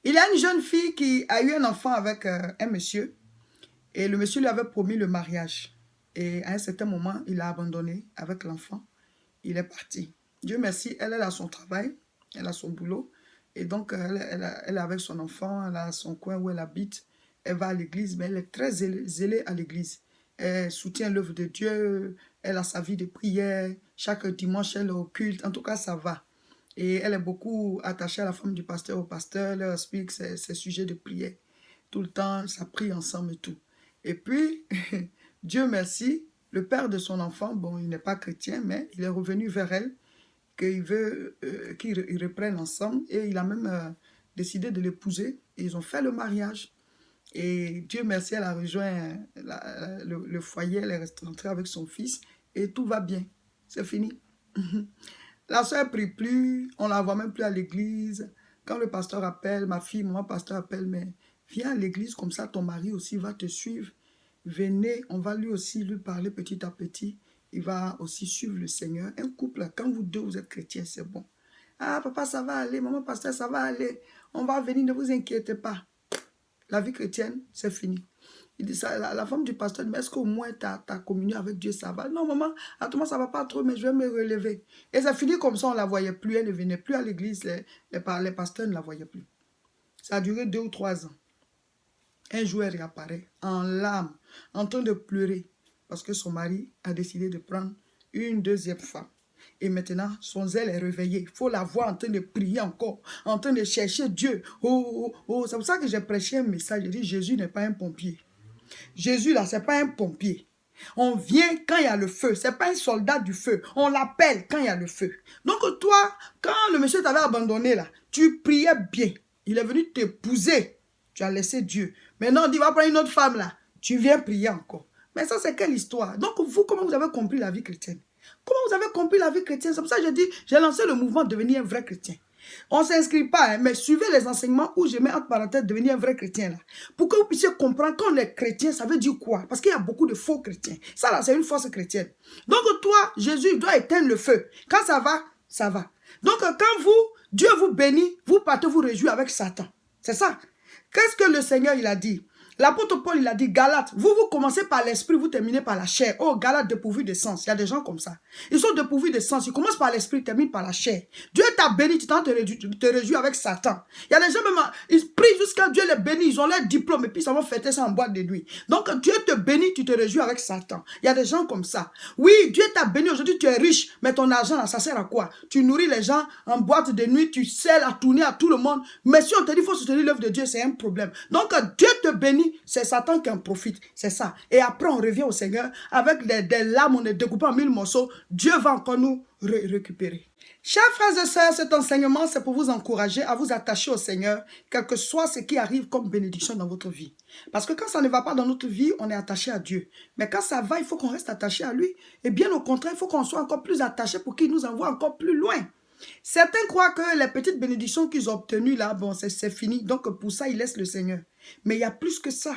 Il y a une jeune fille qui a eu un enfant avec un monsieur. Et le monsieur lui avait promis le mariage. Et à un certain moment, il a abandonné avec l'enfant. Il est parti. Dieu merci, elle a son travail, elle a son boulot. Et donc, elle est avec son enfant, elle a son coin où elle habite. Elle va à l'église, mais elle est très zélée à l'église. Elle soutient l'œuvre de Dieu, elle a sa vie de prière. Chaque dimanche, elle est au culte. En tout cas, ça va. Et elle est beaucoup attachée à la femme du pasteur, au pasteur. Elle leur explique ses sujets de prière. Tout le temps, ça prie ensemble et tout. Et puis, Dieu merci, le père de son enfant, bon, il n'est pas chrétien, mais il est revenu vers elle, qu'il veut qu'ils reprennent ensemble. Et il a même décidé de l'épouser. Ils ont fait le mariage. Et Dieu merci, elle a rejoint le foyer, elle est rentrée avec son fils. Et tout va bien. C'est fini. La soeur ne prie plus, on ne la voit même plus à l'église. Quand le pasteur appelle, ma fille, mon pasteur appelle, mais viens à l'église, comme ça ton mari aussi va te suivre. Venez, on va lui aussi lui parler petit à petit. Il va aussi suivre le Seigneur. Un couple, quand vous deux, vous êtes chrétiens, c'est bon. Ah, papa, ça va aller. Maman, pasteur, ça va aller. On va venir, ne vous inquiétez pas. La vie chrétienne, c'est fini. Il dit ça, la femme du pasteur, mais est-ce qu'au moins ta communion avec Dieu, ça va? Non, maman, à tout moment, ça ne va pas trop, mais je vais me relever. Et ça finit comme ça, on ne la voyait plus, elle ne venait plus à l'église, les pasteurs ne la voyaient plus. Ça a duré 2 ou 3 ans. Un jour, elle réapparaît en larmes, en train de pleurer, parce que son mari a décidé de prendre une deuxième femme. Et maintenant, son zèle est réveillé. Il faut la voir en train de prier encore, en train de chercher Dieu. Oh, oh, oh. C'est pour ça que j'ai prêché un message. J'ai dit, Jésus n'est pas un pompier. Jésus, là, ce n'est pas un pompier. On vient quand il y a le feu. Ce n'est pas un soldat du feu. On l'appelle quand il y a le feu. Donc toi, quand le monsieur t'avait abandonné, là, tu priais bien. Il est venu t'épouser. Tu as laissé Dieu. Maintenant, on dit, va prendre une autre femme, là. Tu viens prier encore. Mais ça, c'est quelle histoire? Donc vous, comment vous avez compris la vie chrétienne? Comment vous avez compris la vie chrétienne? C'est pour ça que j'ai dit, j'ai lancé le mouvement de devenir un vrai chrétien. On ne s'inscrit pas, hein, mais suivez les enseignements où je mets entre parenthèses devenir un vrai chrétien. Là, pour que vous puissiez comprendre quand on est chrétien, ça veut dire quoi? Parce qu'il y a beaucoup de faux chrétiens. Ça, là, c'est une fausse chrétienne. Donc, toi, Jésus doit éteindre le feu. Quand ça va, ça va. Donc, quand Dieu vous bénit, vous partez vous réjouir avec Satan. C'est ça. Qu'est-ce que le Seigneur, il a dit? L'apôtre Paul, il a dit, Galates, vous commencez par l'esprit, vous terminez par la chair. Oh, Galates dépourvu de sens. Il y a des gens comme ça. Ils sont dépourvus de sens. Ils commencent par l'esprit, ils terminent par la chair. Dieu t'a béni, tu te réjouis avec Satan. Il y a des gens même, ils prient jusqu'à Dieu les bénit. Ils ont leur diplôme et puis ça va fêter ça en boîte de nuit. Donc, Dieu te bénit, tu te réjouis avec Satan. Il y a des gens comme ça. Oui, Dieu t'a béni, aujourd'hui tu es riche, mais ton argent, là, ça sert à quoi? Tu nourris les gens en boîte de nuit, tu sers à tourner à tout le monde. Mais si on te dit qu'il faut soutenir l'œuvre de Dieu, c'est un problème. Donc, Dieu te bénit, c'est Satan qui en profite. C'est ça. Et après, on revient au Seigneur avec des lames, on est découpé en 1000 morceaux. Dieu va encore nous récupérer. Chers frères et sœurs, cet enseignement, c'est pour vous encourager à vous attacher au Seigneur, quel que soit ce qui arrive comme bénédiction dans votre vie. Parce que quand ça ne va pas dans notre vie, on est attaché à Dieu. Mais quand ça va, il faut qu'on reste attaché à lui. Et bien au contraire, il faut qu'on soit encore plus attaché pour qu'il nous envoie encore plus loin. Certains croient que les petites bénédictions qu'ils ont obtenues là, bon, c'est fini. Donc pour ça, ils laissent le Seigneur. Mais il y a plus que ça.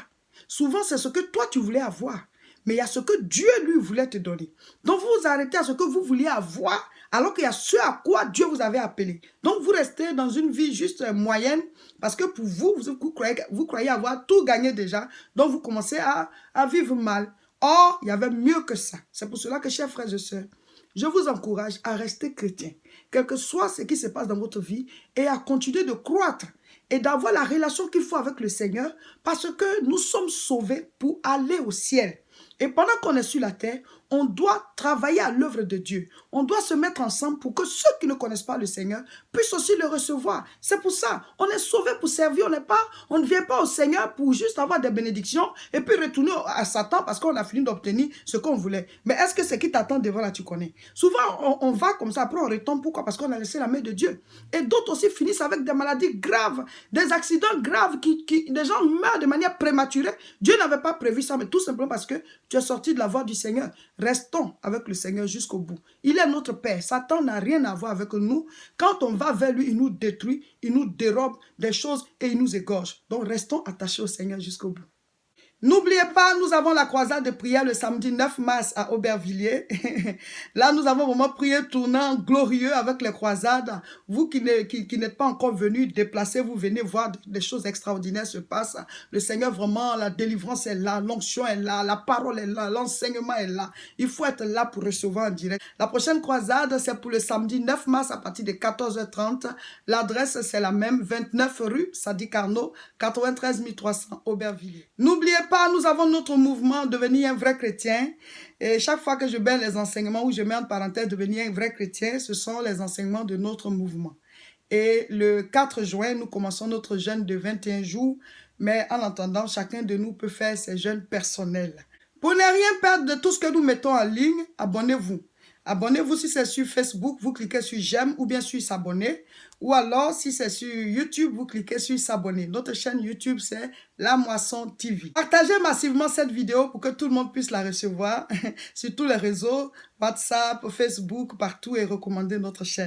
Souvent, c'est ce que toi, tu voulais avoir. Mais il y a ce que Dieu, lui, voulait te donner. Donc, vous vous arrêtez à ce que vous vouliez avoir, alors qu'il y a ce à quoi Dieu vous avait appelé. Donc, vous restez dans une vie juste moyenne, parce que pour vous croyez avoir tout gagné déjà. Donc, vous commencez à vivre mal. Or, il y avait mieux que ça. C'est pour cela que, chers frères et sœurs, je vous encourage à rester chrétien, quel que soit ce qui se passe dans votre vie, et à continuer de croître et d'avoir la relation qu'il faut avec le Seigneur, parce que nous sommes sauvés pour aller au ciel. Et pendant qu'on est sur la terre, on doit travailler à l'œuvre de Dieu. On doit se mettre ensemble pour que ceux qui ne connaissent pas le Seigneur puissent aussi le recevoir. C'est pour ça, on est sauvés pour servir. On ne vient pas au Seigneur pour juste avoir des bénédictions et puis retourner à Satan parce qu'on a fini d'obtenir ce qu'on voulait. Mais est-ce que ce qui t'attend devant là, tu connais? Souvent, on va comme ça, après on retombe. Pourquoi? Parce qu'on a laissé la main de Dieu. Et d'autres aussi finissent avec des maladies graves, des accidents graves, des gens meurent de manière prématurée. Dieu n'avait pas prévu ça, mais tout simplement parce que tu es sorti de la voie du Seigneur. Restons avec le Seigneur jusqu'au bout. Il est notre Père. Satan n'a rien à voir avec nous. Quand on va vers lui, il nous détruit, il nous dérobe des choses et il nous égorge. Donc restons attachés au Seigneur jusqu'au bout. N'oubliez pas, nous avons la croisade de prière le samedi 9 mars à Aubervilliers. Là, nous avons vraiment prié tournant glorieux avec les croisades. Vous qui n'êtes pas encore venus, déplacez-vous, venez voir des choses extraordinaires se passent. Le Seigneur, vraiment, la délivrance est là, l'onction est là, la parole est là, l'enseignement est là. Il faut être là pour recevoir en direct. La prochaine croisade, c'est pour le samedi 9 mars à partir de 14h30. L'adresse, c'est la même, 29 rue Sadi Carnot, 93 300 Aubervilliers. N'oubliez pas, nous avons notre mouvement Devenir un vrai chrétien. Et chaque fois que je mets les enseignements ou je mets en parenthèse Devenir un vrai chrétien, ce sont les enseignements de notre mouvement. Et le 4 juin, nous commençons notre jeûne de 21 jours. Mais en attendant, chacun de nous peut faire ses jeûnes personnels. Pour ne rien perdre de tout ce que nous mettons en ligne, abonnez-vous. Abonnez-vous si c'est sur Facebook, vous cliquez sur j'aime ou bien sur s'abonner. Ou alors, si c'est sur YouTube, vous cliquez sur s'abonner. Notre chaîne YouTube, c'est La Moisson TV. Partagez massivement cette vidéo pour que tout le monde puisse la recevoir sur tous les réseaux, WhatsApp, Facebook, partout et recommandez notre chaîne.